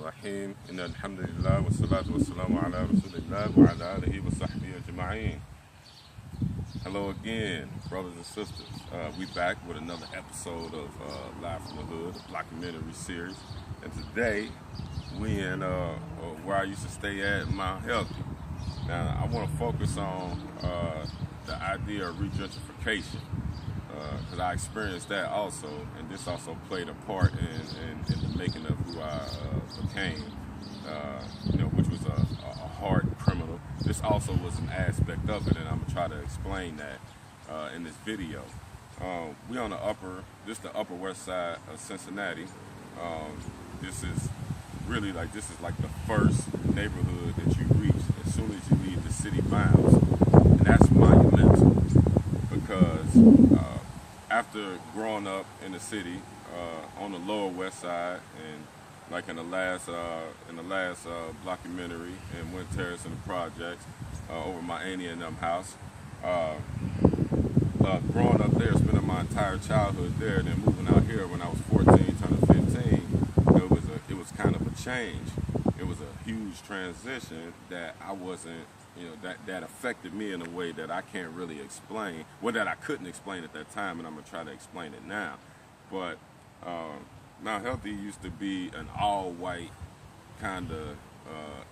الرحيم إن الحمد لله والصلاة والسلام على رسول الله وعلى آله وصحبه أجمعين. Hello again, brothers and sisters. We back with another episode of Live from the Hood, a documentary series. And today, we in where I used to stay at Mount Healthy. Now, I want to focus on the idea of regentrification. Because I experienced that also, and this also played a part in the making of who I became, which was a hard criminal. This also was an aspect of it, and I'm going to try to explain that in this video. We on this is the upper west side of Cincinnati. This is like the first neighborhood that you reach as soon as you leave the city bounds, and that's monumental because after growing up in the city on the lower west side, and like in the last documentary in Wynn Terrace and the projects over my auntie and them house, growing up there, spending my entire childhood there, and then moving out here when I was 14, turning 15, it was kind of a change. It was a huge transition that I wasn't. That affected me in a way that I can't really explain, that I couldn't explain at that time, and I'm going to try to explain it now. But Mount Healthy used to be an all-white kind of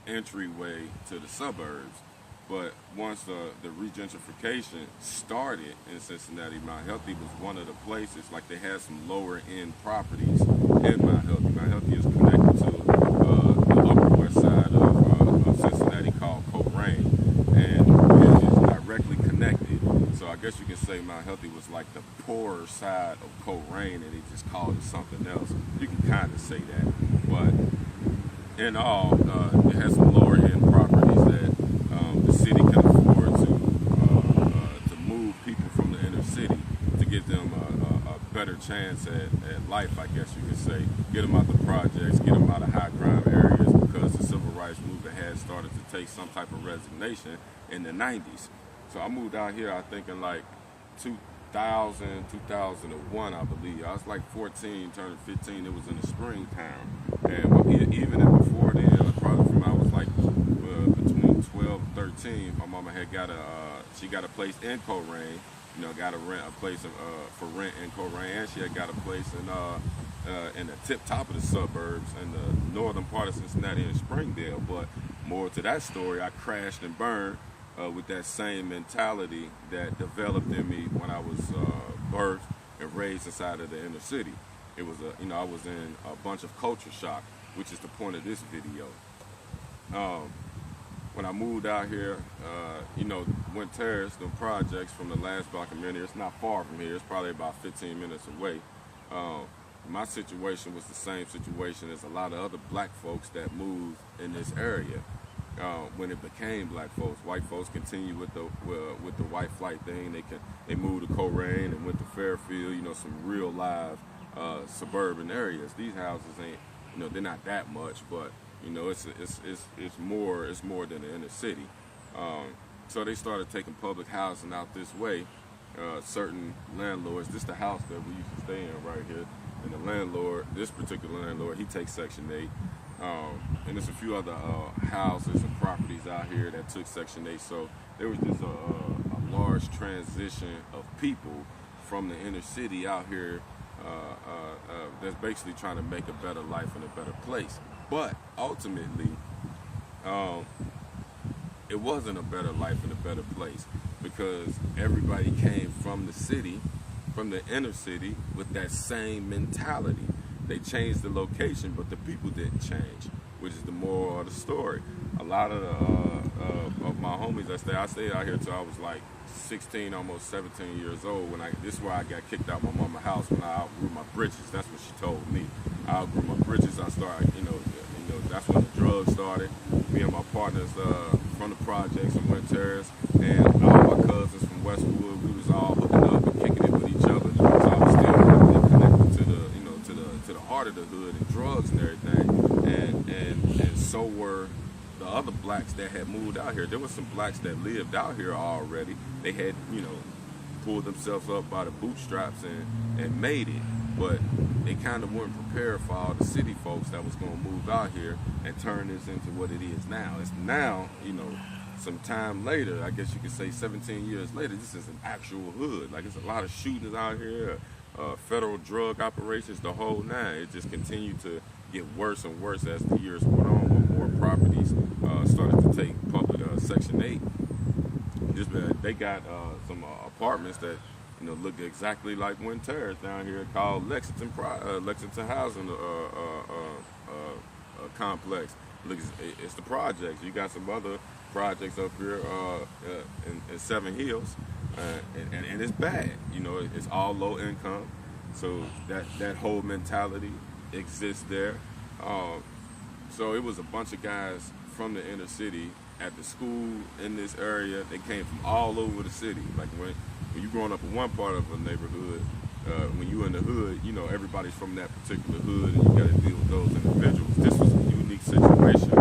entryway to the suburbs. But once the regentrification started in Cincinnati, Mount Healthy was one of the places, like they had some lower-end properties in Mount Healthy. Mount Healthy is connected to the upper west side of Cincinnati called Colerain, and it is directly connected. So I guess you can say Mount Healthy was like the poorer side of Colerain, and they just called it something else. You can kind of say that, but in all, it has some lower end properties that the city can afford to move people from the inner city to give them a better chance at life, I guess you could say. Get them out the projects, get them out of high crime areas, because the civil rights movement had started to take some type of resignation in the 90s. So I moved out here, I think in like 2001, I believe. I was like 14, turning 15. It was in the springtime. And even before then, probably from I was like between 12 and 13, my mama had she got a place in Colerain, got a place for rent in Colerain, and she had got a place in the tip top of the suburbs in the northern part of Cincinnati in Springdale. But more to that story, I crashed and burned with that same mentality that developed in me when I was birthed and raised inside of the inner city. It was I was in a bunch of culture shock, which is the point of this video. When I moved out here, Wynn Terrace, the projects from the last documentary, it's not far from here. It's probably about 15 minutes away. My situation was the same situation as a lot of other black folks that moved in this area. When it became black folks, white folks continued with the white flight thing. They moved to Colerain and went to Fairfield, some real live suburban areas. These houses ain't, they're not that much, but it's more than the inner city. So they started taking public housing out this way. Certain landlords, this is the house that we used to stay in right here, and the landlord, this particular landlord, he takes Section 8. And there's a few other houses and properties out here that took Section 8. So there was just a large transition of people from the inner city out here that's basically trying to make a better life and a better place. But ultimately, it wasn't a better life and a better place, because everybody came from the city, from the inner city, with that same mentality. They changed the location, but the people didn't change, which is the moral of the story. A lot of my homies I stayed out here till I was like 16, almost 17 years old. This is why I got kicked out my mama's house, when I outgrew my britches. That's what she told me. I outgrew my britches. I started, that's when the drugs started. Me and my partners from the projects in Wynn Terrace, and all my cousins from Westwood, we was all hooking up and kicking it with each other. So I was still connected to the heart of the hood and drugs and everything, and so were the other blacks that had moved out here. There were some blacks that lived out here already. They had, pulled themselves up by the bootstraps and made it. But they kind of weren't prepared for all the city folks that was going to move out here and turn this into what it is now. It's now, you know, some time later, I guess you could say 17 years later, this is an actual hood. Like, it's a lot of shootings out here, federal drug operations, the whole nine. It just continued to get worse and worse as the years went on, when more properties started to take public Section 8. They got some apartments that, you know, look exactly like Wynn Terrace down here, called Lexington Housing Complex. Look, it's the projects. You got some other projects up here in Seven Hills, and it's bad. You know, it's all low income, so that whole mentality exists there. So it was a bunch of guys from the inner city at the school in this area. They came from all over the city. Like when you're growing up in one part of a neighborhood, when you're in the hood, you know, everybody's from that particular hood, and you got to deal with those individuals. This was a unique situation. You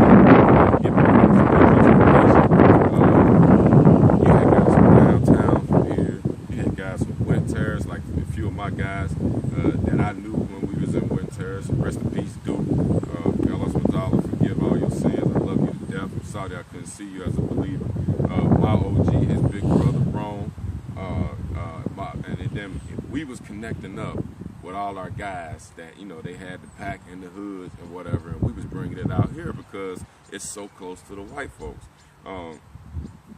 had guys from downtown from here. You had guys from Wynn Terrace, like a few of my guys that I knew when we was in Wynn Terrace. Rest in peace, Duke. Carlos Gonzalez, forgive all your sins. I love you to death. I'm sorry I couldn't see you as a believer. My OG, his big brother, Rome. And then we was connecting up with all our guys that, you know, they had the pack in the hoods and whatever, and we was bringing it out here because it's so close to the white folks. And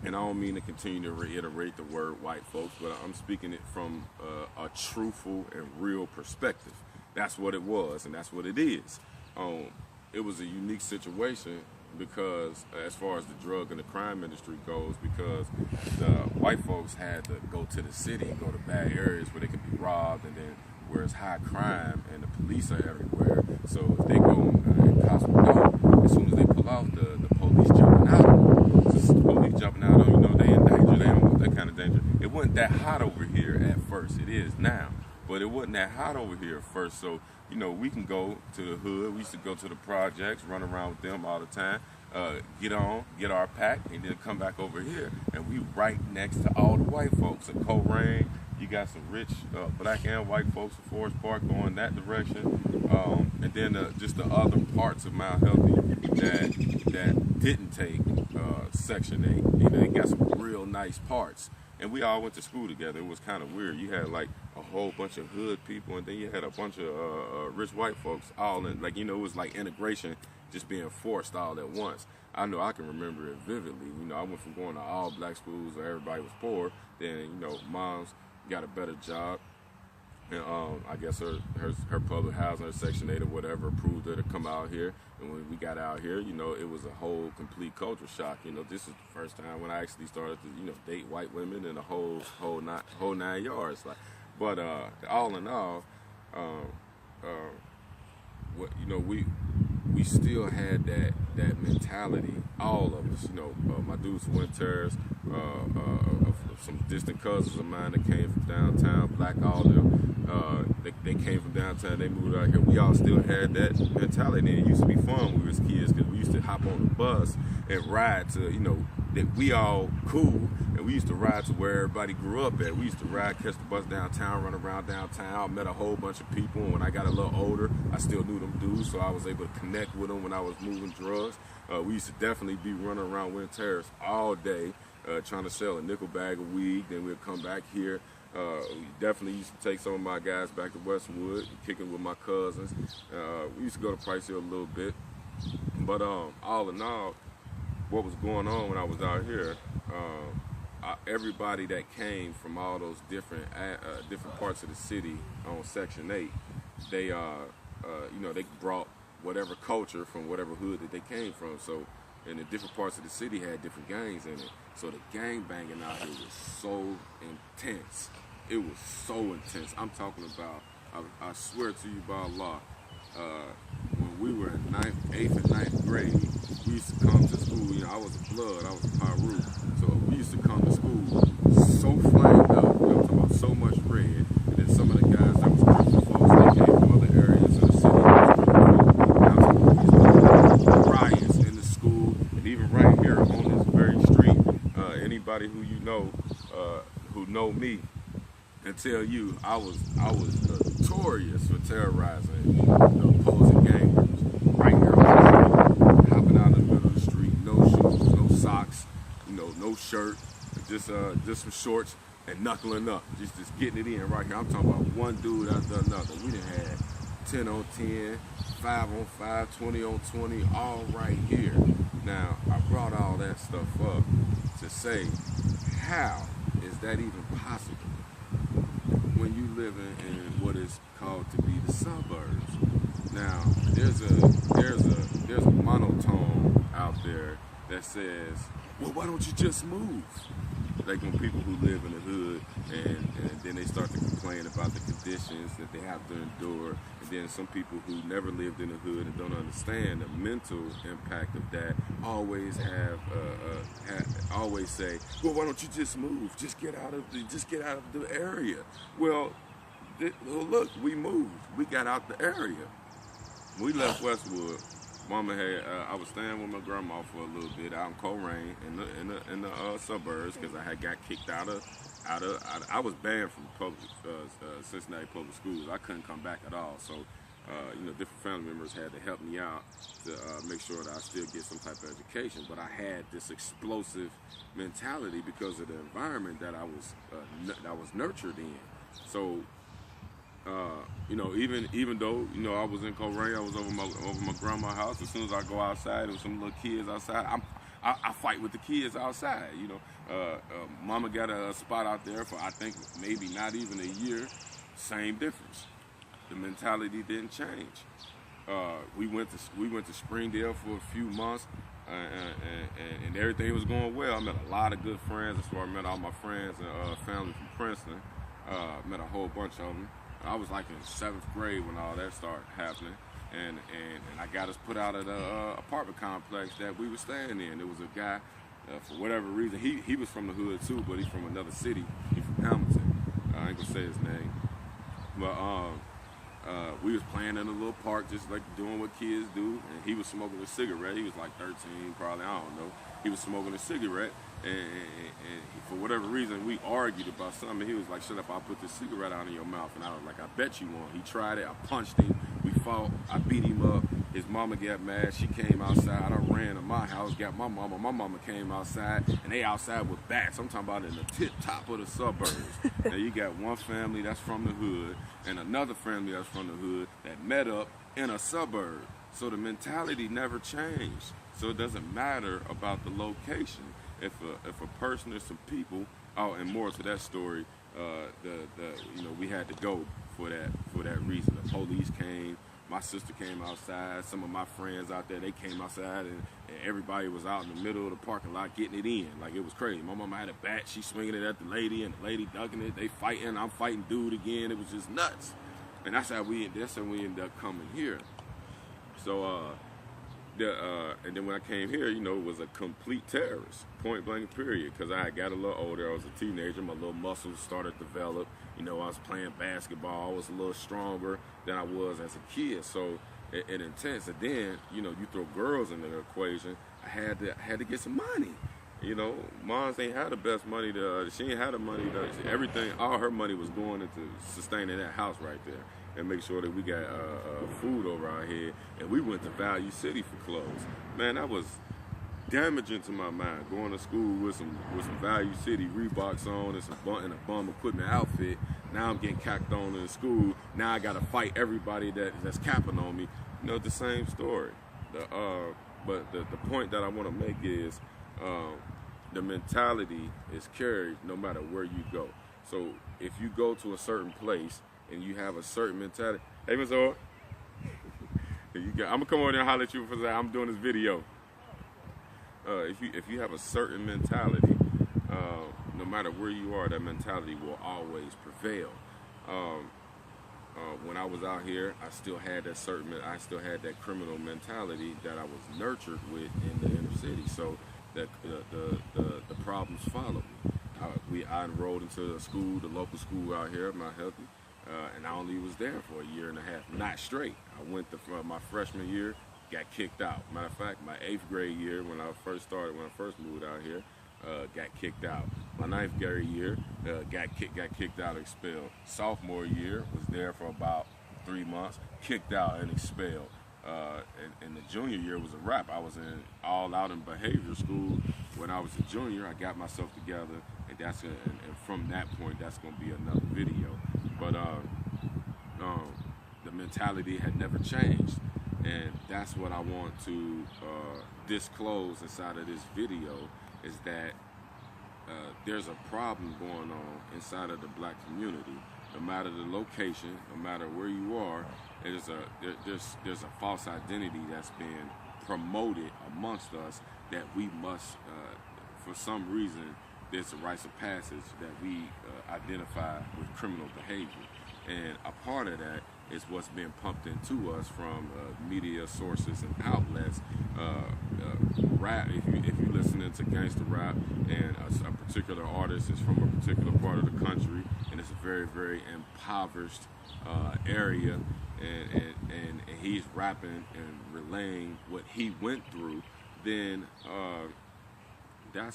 I don't mean to continue to reiterate the word white folks, but I'm speaking it from a truthful and real perspective. That's what it was, and that's what it is. It was a unique situation because, as far as the drug and the crime industry goes, because the white folks had to go to the city and go to bad areas where they could be robbed, and then where it's high crime and the police are everywhere. So if they go and cops will go, as soon as they pull out, the police jumping out. Since the police jumping out, you know, they in danger. They don't want that kind of danger. It wasn't that hot over here at first. It is now, but it wasn't that hot over here at first. So, you know, we can go to the hood. We used to go to the projects, run around with them all the time, get our pack, and then come back over here. And we right next to all the white folks. At Colerain, you got some rich black and white folks at Forest Park going that direction. And then just the other parts of Mount Healthy that didn't take Section 8. You know, they got some real nice parts. And we all went to school together. It was kind of weird. You had like a whole bunch of hood people, and then you had a bunch of rich white folks all in. Like, you know, it was like integration just being forced all at once. I know I can remember it vividly. You know, I went from going to all black schools where everybody was poor. Then, you know, moms got a better job. And I guess her public housing, her Section 8 or whatever, approved her to come out here. And when we got out here, you know, it was a whole complete culture shock. You know, this is the first time when I actually started to, you know, date white women in the whole 9 yards. Like, but all in all, you know, we still had that mentality, all of us. You know, my dudes from Wynn Terrace, some distant cousins of mine that came from downtown, black, all of them. They came from downtown, they moved out here. We all still had that mentality. And it used to be fun when we was kids, because we used to hop on the bus and ride to, you know, that we all cool, and we used to ride to where everybody grew up at. We used to ride, catch the bus downtown, run around downtown. I met a whole bunch of people, and when I got a little older, I still knew them dudes, so I was able to connect with them when I was moving drugs. We used to definitely be running around Wynn Terrace all day, trying to sell a nickel bag of weed. Then we'd come back here. We definitely used to take some of my guys back to Westwood, kicking with my cousins. We used to go to Price Hill a little bit. But all in all, what was going on when I was out here, everybody that came from all those different parts of the city on Section 8, they you know, they brought whatever culture from whatever hood that they came from. So, and the different parts of the city had different gangs in it. So the gang banging out here was so intense. It was so intense. I'm talking about, I swear to you by Allah, when we were in 8th and 9th grade, we used to come to school. You know, I was a blood, I was a Pyru. So we used to come to school so flamed up, you know, I'm talking about so much red. And then some of the guys that was Christian folks, they came from other areas of the city. Riots in the school, and even right here on this very street, anybody who you know, who know me, and tell you I was notorious for terrorizing the opposing gang members right here on the street, hopping out in the middle of the street, no shoes, no socks, no shirt, just some shorts and knuckling up, just getting it in right here. I'm talking about one dude after another. We done had 10 on 10, 5 on 5, 20 on 20, all right here. Now, I brought all that stuff up to say, how is that even possible when you live in what is called to be the suburbs? Now, there's a monotone out there that says, well, why don't you just move? Like when people who live in the hood and then they start to complain about the conditions that they have to endure, and then some people who never lived in the hood and don't understand the mental impact of that always always say, well, why don't you just move? Just get out of the area. Well, look, we moved. We got out the area. We left Westwood. Mama had, I was staying with my grandma for a little bit out in Colerain in the suburbs because I had got kicked out of I was banned from Cincinnati public schools. I couldn't come back at all. So, different family members had to help me out to make sure that I still get some type of education. But I had this explosive mentality because of the environment that I was nurtured in. So, even though I was in Colerain, I was over my grandma's house. As soon as I go outside, and some little kids outside, I fight with the kids outside. Mama got a spot out there for I think maybe not even a year. Same difference. The mentality didn't change. We went to Springdale for a few months, and everything was going well. I met a lot of good friends. That's where I met all my friends and family from Princeton. Met a whole bunch of them. I was like in 7th grade when all that started happening, and I got us put out at an apartment complex that we were staying in. There was a guy, for whatever reason, he was from the hood too, but he's from another city. He's from Hamilton. I ain't gonna say his name, but we was playing in a little park, just like doing what kids do, and he was smoking a cigarette. He was like 13, probably, I don't know. He was smoking a cigarette, and for whatever reason, we argued about something. He was like, shut up, I'll put this cigarette out in your mouth. And I was like, I bet you won't. He tried it. I punched him. We fought. I beat him up. His mama got mad. She came outside. I ran to my house, got my mama. My mama came outside, and they outside with bats. I'm talking about in the tip top of the suburbs. Now, you got one family that's from the hood and another family that's from the hood that met up in a suburb. So the mentality never changed. So it doesn't matter about the location. If a person or some people, and more to that story, we had to go for that reason. The police came, my sister came outside, some of my friends out there, they came outside, and everybody was out in the middle of the parking lot getting it in. Like, it was crazy. My mama had a bat, she swinging it at the lady, and the lady ducking it. They fighting, I'm fighting dude again. It was just nuts. And that's how we ended up coming here. So and then when I came here, it was a complete terrorist, point blank period, because I had got a little older. I was a teenager. My little muscles started to develop. I was playing basketball. I was a little stronger than I was as a kid. So it intense. And then, you throw girls into the equation. I had to get some money. Moms ain't had the best money. She ain't had the money. Everything, all her money was going into sustaining that house right there and make sure that we got food over our head. And we went to Value City for clothes. Man, that was damaging to my mind. Going to school with some Value City Reeboks on and a bum equipment outfit. Now I'm getting cacked on in school. Now I got to fight everybody that's capping on me. The same story. But the point that I want to make is the mentality is carried no matter where you go. So if you go to a certain place and you have a certain mentality, hey, Ms. Orr, I'm gonna come on there and holler at you for that. I'm doing this video. If you have a certain mentality, no matter where you are, that mentality will always prevail. When I was out here, I still had that criminal mentality that I was nurtured with in the inner city. So that the problems followed me. I enrolled into the local school out here, Mount Healthy, and I only was there for a year and a half, not straight. I went to my freshman year, got kicked out. Matter of fact, my 8th grade year, when I first moved out here, got kicked out. My ninth grade year, got kicked out, expelled. Sophomore year, was there for about 3 months, kicked out and expelled. And the junior year was a wrap. I was in all out in behavior school. When I was a junior, I got myself together, and and from that point, that's gonna be another video. But the mentality had never changed, and that's what I want to disclose inside of this video, is that there's a problem going on inside of the black community. No matter the location, no matter where you are, there's a false identity that's being promoted amongst us that we must, for some reason, there's a rites of passage that we identify with criminal behavior. And a part of that is what's being pumped into us from media sources and outlets. Rap, if you listening to gangster rap, and a particular artist is from a particular part of the country, and it's a very, very impoverished area, and he's rapping and relaying what he went through, then that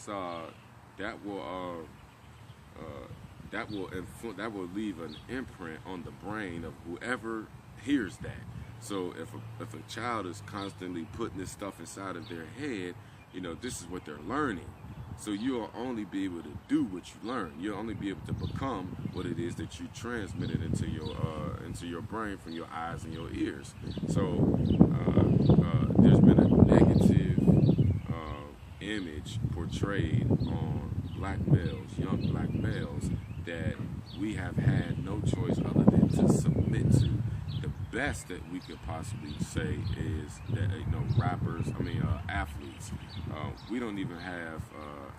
will leave an imprint on the brain of whoever hears that. So if a child is constantly putting this stuff inside of their head, this is what they're learning. So you'll only be able to do what you learn. You'll only be able to become what it is that you transmitted into your brain from your eyes and your ears. So there's been a negative image portrayed on black males, young black males, that we have had no choice other than to submit to. The best that we could possibly say is that athletes. We don't even have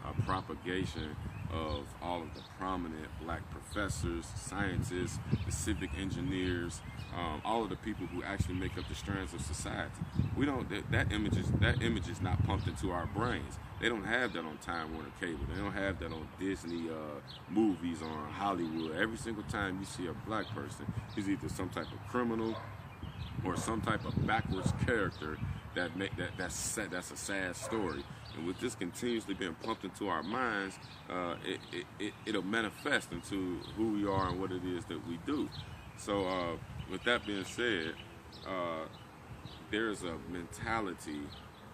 a propagation of all of the prominent black professors, scientists, the civic engineers, all of the people who actually make up the strands of society. We don't. That image is not pumped into our brains. They don't have that on Time Warner Cable. They don't have that on Disney movies, on Hollywood. Every single time you see a black person, he's either some type of criminal or some type of backwards character that's a sad story. And with this continuously being pumped into our minds, it'll manifest into who we are and what it is that we do. So with that being said, there's a mentality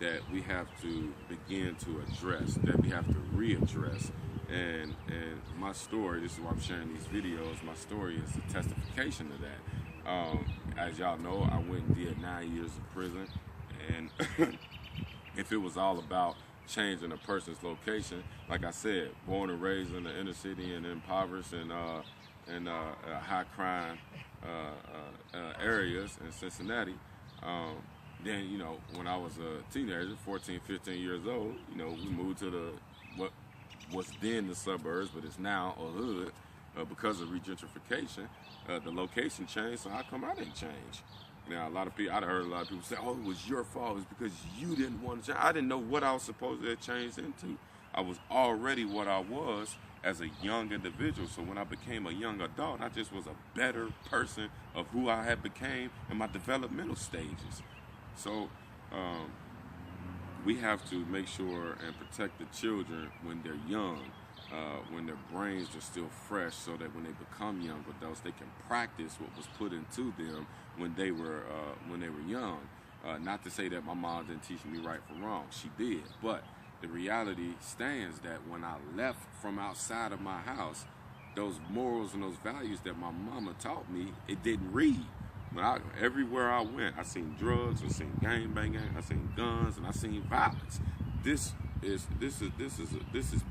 that we have to begin to address, that we have to readdress. And my story, this is why I'm sharing these videos, my story is a testification of that. As y'all know, I went and did 9 years of prison, and if it was all about changing a person's location, like I said, born and raised in the inner city and impoverished and high crime areas in Cincinnati, then, when I was a teenager, 14, 15 years old, we moved to what was then the suburbs, but it's now a hood. Because of regentrification, the location changed, so how come I didn't change? Now, I'd heard a lot of people say, oh, it was your fault. It's because you didn't want to change. I didn't know what I was supposed to change into. I was already what I was as a young individual. So when I became a young adult, I just was a better person of who I had became in my developmental stages. So we have to make sure and protect the children when they're young, when their brains are still fresh, so that when they become young adults, they can practice what was put into them when they were young. Not to say that my mom didn't teach me right from wrong. She did. But the reality stands that when I left from outside of my house, those morals and those values that my mama taught me, it didn't read. Everywhere I went, I seen drugs, I seen gang banging, I seen guns, and I seen violence. This is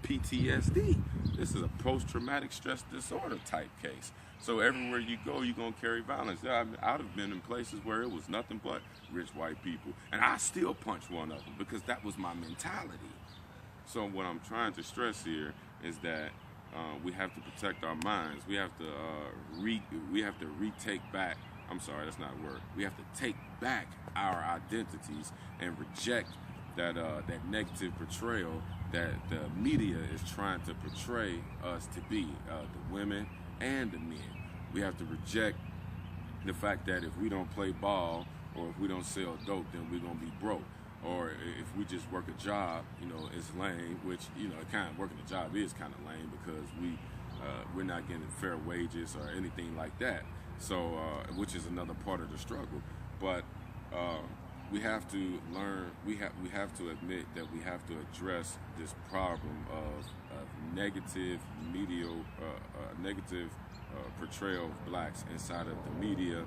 PTSD. This is a post-traumatic stress disorder type case. So everywhere you go, you're gonna carry violence. I'd have been in places where it was nothing but rich white people, and I still punch one of them because that was my mentality. So what I'm trying to stress here is that we have to protect our minds. We have to retake back. I'm sorry, that's not a word. We have to take back our identities and reject that negative portrayal that the media is trying to portray us to be, the women and the men. We have to reject the fact that if we don't play ball or if we don't sell dope, then we're gonna be broke. or if we just work a job, it's lame. Which kind of working a job is kind of lame because we're not getting fair wages or anything like that. So, which is another part of the struggle. But we have to learn. We have to admit that we have to address this problem of negative media, negative portrayal of blacks inside of the media.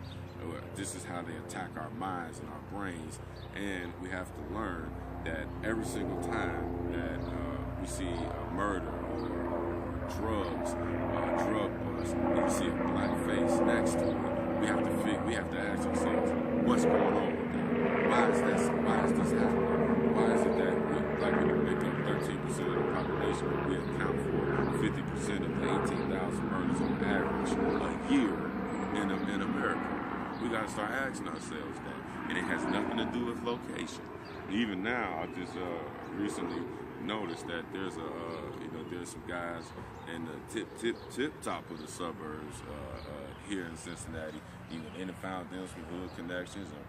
This is how they attack our minds and our brains, and we have to learn that every single time that we see a murder or drugs, drug bust, and you see a black face next to it, we have to ask ourselves, what's going on with that? Why is this happening? Why is it that black people make up 13% of the population, but we account for 50% of the 18,000 murders on average a year in America? We got to start asking ourselves that, and it has nothing to do with location. Even now, I just recently noticed that there's some guys in the tip top of the suburbs here in Cincinnati. They done found them some hood connections, or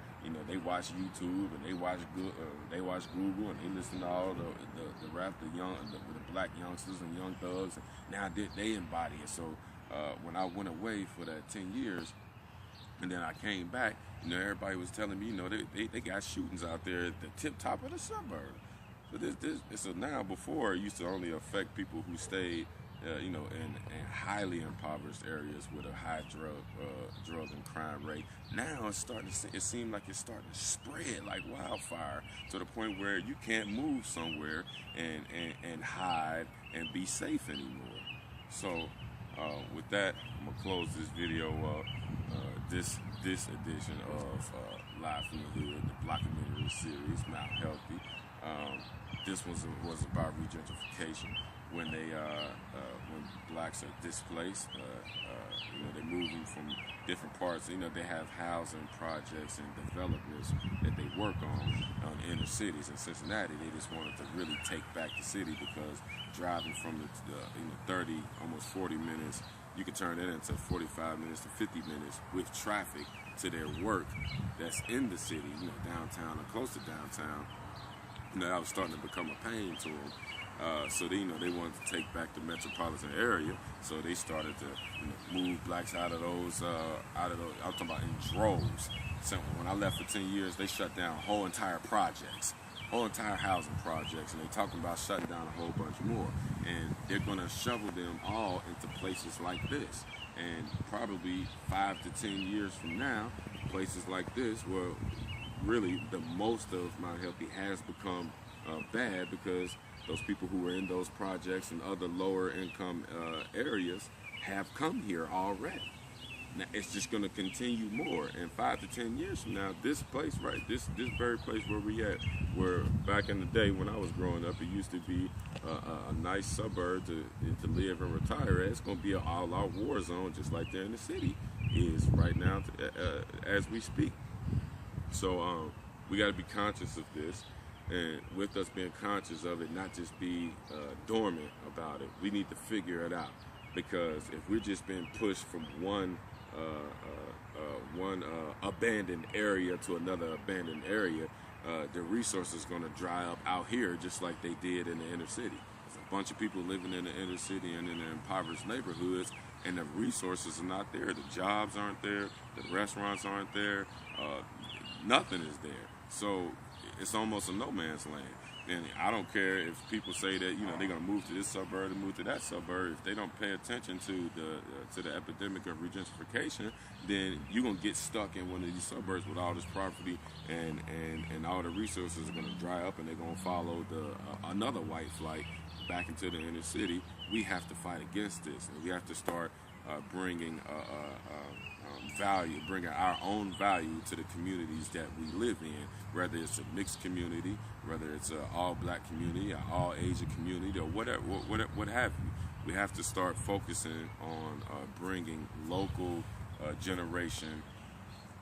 they watch YouTube and they watch Google, and they listen to all the rap, the black youngsters and young thugs, and now they embody it. So when I went away for that 10 years, and then I came back, everybody was telling me, they got shootings out there at the tip top of the suburb. So now, before, it used to only affect people who stayed, in highly impoverished areas with a high drug and crime rate. Now it seems like it's starting to spread like wildfire to the point where you can't move somewhere and hide and be safe anymore. So with that, I'm gonna close this video up. This edition of Live from the Hood, the Blockumentary series, Mount Healthy. This was about regentrification. When when blacks are displaced, they're moving from different parts. They have housing projects and developments that they work on inner cities. In Cincinnati, they just wanted to really take back the city, because driving from the 30, almost 40 minutes, you can turn that into 45 minutes to 50 minutes with traffic to their work that's in the city, downtown or close to downtown. That was starting to become a pain to them. So they wanted to take back the metropolitan area. So they started to move blacks out of those. I'm talking about in droves. So when I left for 10 years, they shut down whole entire projects, whole entire housing projects, and they're talking about shutting down a whole bunch more. And they're going to shovel them all into places like this. And probably 5 to 10 years from now, places like this will really, the most of Mount Healthy has become bad, because those people who were in those projects and other lower income areas have come here already. Now it's just going to continue more, and 5 to 10 years from now, this place, right, this very place where we at, where back in the day when I was growing up, it used to be a nice suburb to live and retire at. It's going to be an all-out war zone, just like there in the city is right now as we speak. So we got to be conscious of this, and with us being conscious of it, not just be dormant about it. We need to figure it out, because if we're just being pushed from one abandoned area to another abandoned area, the resources are going to dry up out here just like they did in the inner city. There's a bunch of people living in the inner city and in the impoverished neighborhoods, and the resources are not there. The jobs aren't there. The restaurants aren't there. Nothing is there. So it's almost a no man's land. And I don't care if people say that they're going to move to this suburb and move to that suburb. If they don't pay attention to the epidemic of regentrification, then you're going to get stuck in one of these suburbs with all this property, and all the resources are going to dry up, and they're going to follow another white flight back into the inner city. We have to fight against this, and we have to start bringing value, bringing our own value to the communities that we live in, whether it's a mixed community, whether it's an all-black community, an all-Asian community, or whatever, what have you. We have to start focusing on bringing local generation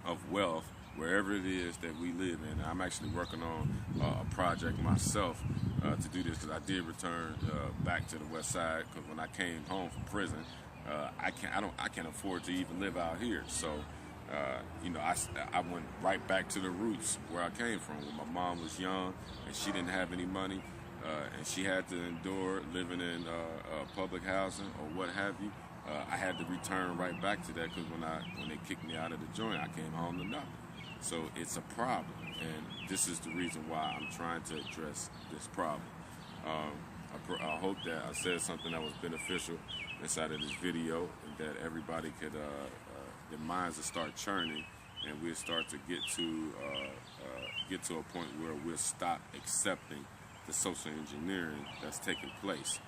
of wealth wherever it is that we live in. I'm actually working on a project myself to do this, because I did return back to the West Side, because when I came home from prison, I can't afford to even live out here. So You know, I went right back to the roots where I came from. When my mom was young and she didn't have any money, and she had to endure living in public housing or what have you, I had to return right back to that because when they kicked me out of the joint, I came home to nothing. So it's a problem, and this is the reason why I'm trying to address this problem. I hope that I said something that was beneficial inside of this video, and that everybody could, their minds will start churning, and we'll start to get to a point where we'll stop accepting the social engineering that's taking place.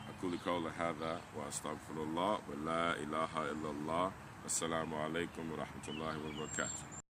أقول قولي هذا وأستغفر الله ولا إله إلا الله. السلام عليكم ورحمة الله وبركاته.